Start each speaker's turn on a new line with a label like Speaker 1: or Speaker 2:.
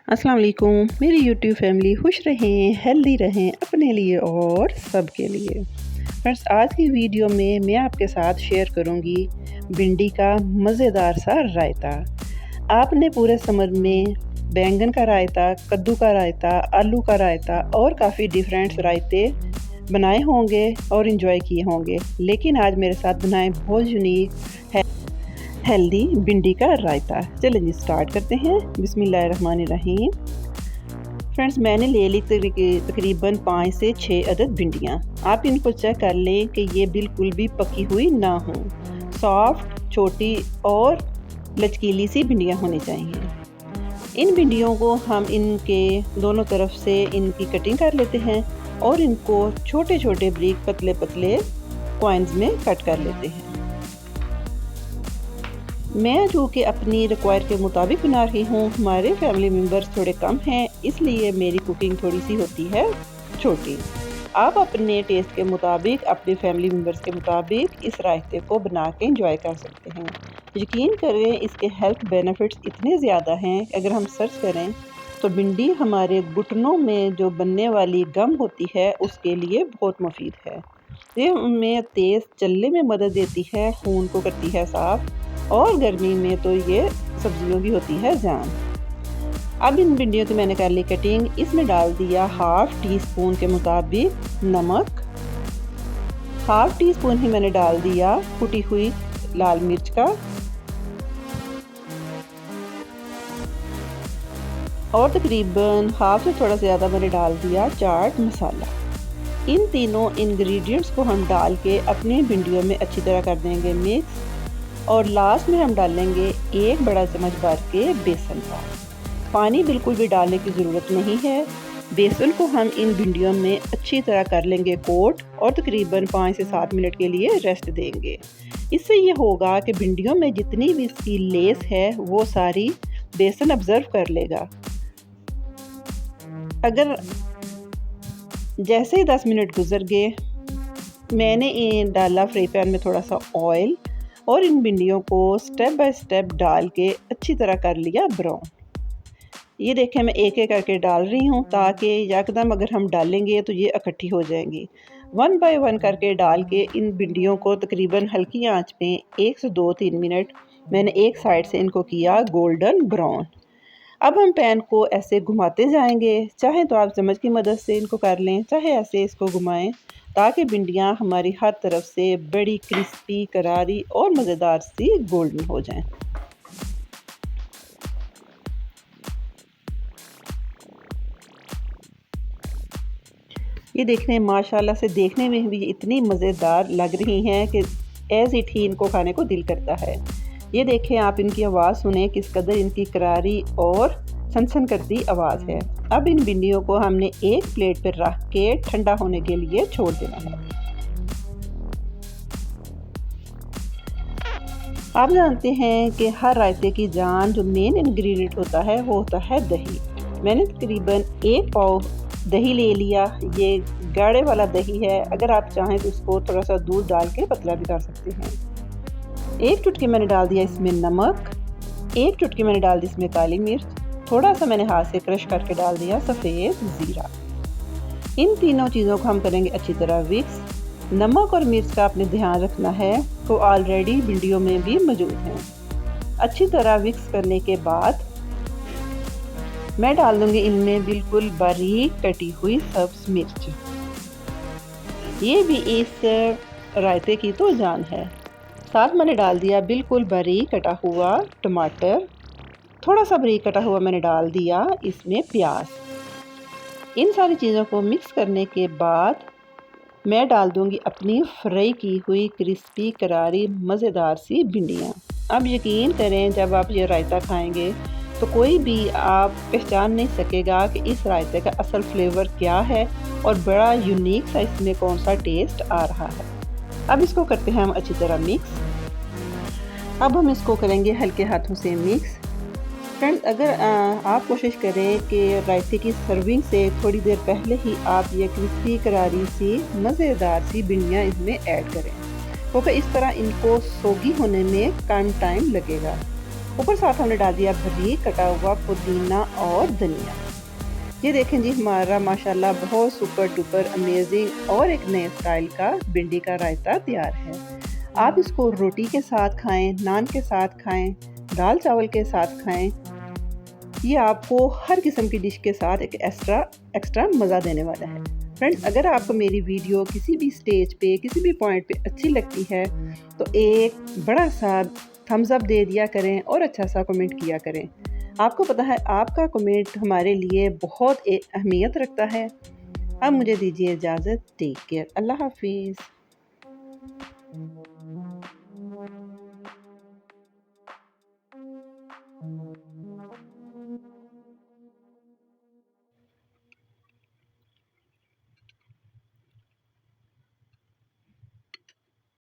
Speaker 1: अस्सलाम वालेकुम। मेरी यूट्यूब फैमिली खुश रहें, हेल्दी रहें अपने लिए और सबके लिए। फ्रेंड्स, आज की वीडियो में मैं आपके साथ शेयर करूंगी भिंडी का मज़ेदार सा रायता। आपने पूरे समर में बैंगन का रायता, कद्दू का रायता, आलू का रायता और काफ़ी डिफरेंट रायते बनाए होंगे और इन्जॉय किए होंगे, लेकिन आज मेरे साथ बनाए बहुत यूनिक है हेल्दी भिंडी का रायता। चलिए जी स्टार्ट करते हैं। बिस्मिल्लाहिर्रहमानिर्रहीम। फ्रेंड्स, मैंने ले ली तकरीबन 5 से 6 अदद भिंडियाँ। आप इनको चेक कर लें कि ये बिल्कुल भी पकी हुई ना हो, सॉफ्ट, छोटी और लचकीली सी भिंडियाँ होनी चाहिए। इन भिंडियों को हम इनके दोनों तरफ से इनकी कटिंग कर लेते हैं और इनको छोटे छोटे ब्रिक पतले पतले कॉइन्स में कट कर लेते हैं। मैं जो कि अपनी रिक्वायर के मुताबिक बना रही हूँ, हमारे फैमिली मेम्बर्स थोड़े कम हैं, इसलिए मेरी कुकिंग थोड़ी सी होती है छोटी। आप अपने टेस्ट के मुताबिक, अपने फैमिली मेम्बर्स के मुताबिक इस रायते को बना के इंजॉय कर सकते हैं। यकीन करें, इसके हेल्थ बेनिफिट्स इतने ज़्यादा हैं, अगर हम सर्च करें तो भिंडी हमारे घुटनों में जो बनने वाली गम होती है उसके लिए बहुत मुफीद है। ये हमें तेज़ चलने में मदद देती है, खून को करती है साफ़, और गर्मी में तो ये सब्जियों की होती है जान। अब इन भिंडियों की मैंने कर ली कटिंग। इसमें डाल दिया हाफ़ टी स्पून के मुताबिक नमक, हाफ़ टी स्पून ही मैंने डाल दिया कुटी हुई लाल मिर्च का, और तकरीबन हाफ़ से थोड़ा ज़्यादा मैंने डाल दिया चाट मसाला। इन तीनों इंग्रेडिएंट्स को हम डाल के अपनी भिंडियों में अच्छी तरह कर देंगे मिक्स, और लास्ट में हम डालेंगे 1 बड़ा चम्मच भर के बेसन का। पानी बिल्कुल भी डालने की ज़रूरत नहीं है। बेसन को हम इन भिंडियों में अच्छी तरह कर लेंगे कोट, और तकरीबन 5 से 7 मिनट के लिए रेस्ट देंगे। इससे ये होगा कि भिंडियों में जितनी भी इसकी लेस है वो सारी बेसन ऑब्जर्व कर लेगा। अगर जैसे ही 10 मिनट गुजर गए, मैंने डाला फ्राई पैन में थोड़ा सा ऑयल, और इन भिंडियों को स्टेप बाय स्टेप डाल के अच्छी तरह कर लिया ब्राउन। ये देखें, मैं एक एक करके डाल रही हूँ ताकि यकदम अगर हम डालेंगे तो ये इकट्ठी हो जाएंगी। 1 बाय 1 करके डाल के इन भिंडियों को तकरीबन हल्की आंच पे 1 से 2-3 मिनट मैंने एक साइड से इनको किया गोल्डन ब्राउन। अब हम पैन को ऐसे घुमाते जाएंगे, चाहे तो आप चम्मच की मदद से इनको कर लें, चाहे ऐसे इसको घुमाएं, ताकि भिंडियाँ हमारी हर तरफ से बड़ी क्रिस्पी, करारी और मज़ेदार सी गोल्डन हो जाएं। ये देखने माशाल्लाह से देखने में भी इतनी मज़ेदार लग रही हैं कि एज़ इट ही इनको खाने को दिल करता है। ये देखें, आप इनकी आवाज़ सुने, किस कदर इनकी करारी और सनसन करती आवाज़ है। अब इन भिंडियों को हमने एक प्लेट पर रख के ठंडा होने के लिए छोड़ देना है। आप जानते हैं कि हर रायते की जान जो मेन इंग्रेडिएंट होता है वो होता है दही। मैंने तकरीबन 1 पाव दही ले लिया। ये गाढ़े वाला दही है, अगर आप चाहें तो इसको थोड़ा सा दूध डाल के पतला भी कर सकते हैं। 1 चुटकी मैंने डाल दिया इसमें नमक, 1 चुटकी मैंने डाल दी इसमें काली मिर्च, थोड़ा सा मैंने हाथ से क्रश करके डाल दिया सफ़ेद ज़ीरा। इन तीनों चीज़ों को हम करेंगे अच्छी तरह मिक्स। नमक और मिर्च का आपने ध्यान रखना है, तो ऑलरेडी भिंडियों में भी मौजूद हैं। अच्छी तरह मिक्स करने के बाद मैं डाल दूँगी इनमें बिल्कुल बारीक कटी हुई सब्ज़ मिर्च। ये भी इस रायते की तो जान है। साथ मैंने डाल दिया बिल्कुल बारीक कटा हुआ टमाटर, थोड़ा सा बारीक कटा हुआ मैंने डाल दिया इसमें प्याज। इन सारी चीज़ों को मिक्स करने के बाद मैं डाल दूंगी अपनी फ्राई की हुई क्रिस्पी करारी मज़ेदार सी भिंडियाँ। अब यकीन करें, जब आप ये रायता खाएंगे तो कोई भी आप पहचान नहीं सकेगा कि इस रायते का असल फ्लेवर क्या है और बड़ा यूनिक सा इसमें कौन सा टेस्ट आ रहा है। अब इसको करते हैं हम अच्छी तरह मिक्स। अब हम इसको करेंगे हल्के हाथों से मिक्स। फ्रेंड्स, अगर आप कोशिश करें कि रायते की सर्विंग से थोड़ी देर पहले ही आप ये क्रिस्पी करारी सी मज़ेदार सी भिंडियाँ इसमें ऐड करें, क्योंकि इस तरह इनको सोगी होने में कम टाइम लगेगा। ऊपर साथ हमने डाल दिया बारीक कटा हुआ पुदीना और धनिया। ये देखें जी, हमारा माशाल्लाह बहुत सुपर डुपर अमेजिंग और एक नए स्टाइल का भिंडी का रायता तैयार है। आप इसको रोटी के साथ खाएं, नान के साथ खाएं, दाल चावल के साथ खाएं। ये आपको हर किस्म की डिश के साथ एक एक्स्ट्रा मज़ा देने वाला है। फ्रेंड्स, अगर आपको मेरी वीडियो किसी भी स्टेज पे, किसी भी पॉइंट पे अच्छी लगती है तो एक बड़ा सा थम्स अप दे दिया करें और अच्छा सा कमेंट किया करें। आपको पता है आपका कमेंट हमारे लिए बहुत अहमियत रखता है। अब मुझे दीजिए इजाज़त। Take care. अल्लाह हाफिज़।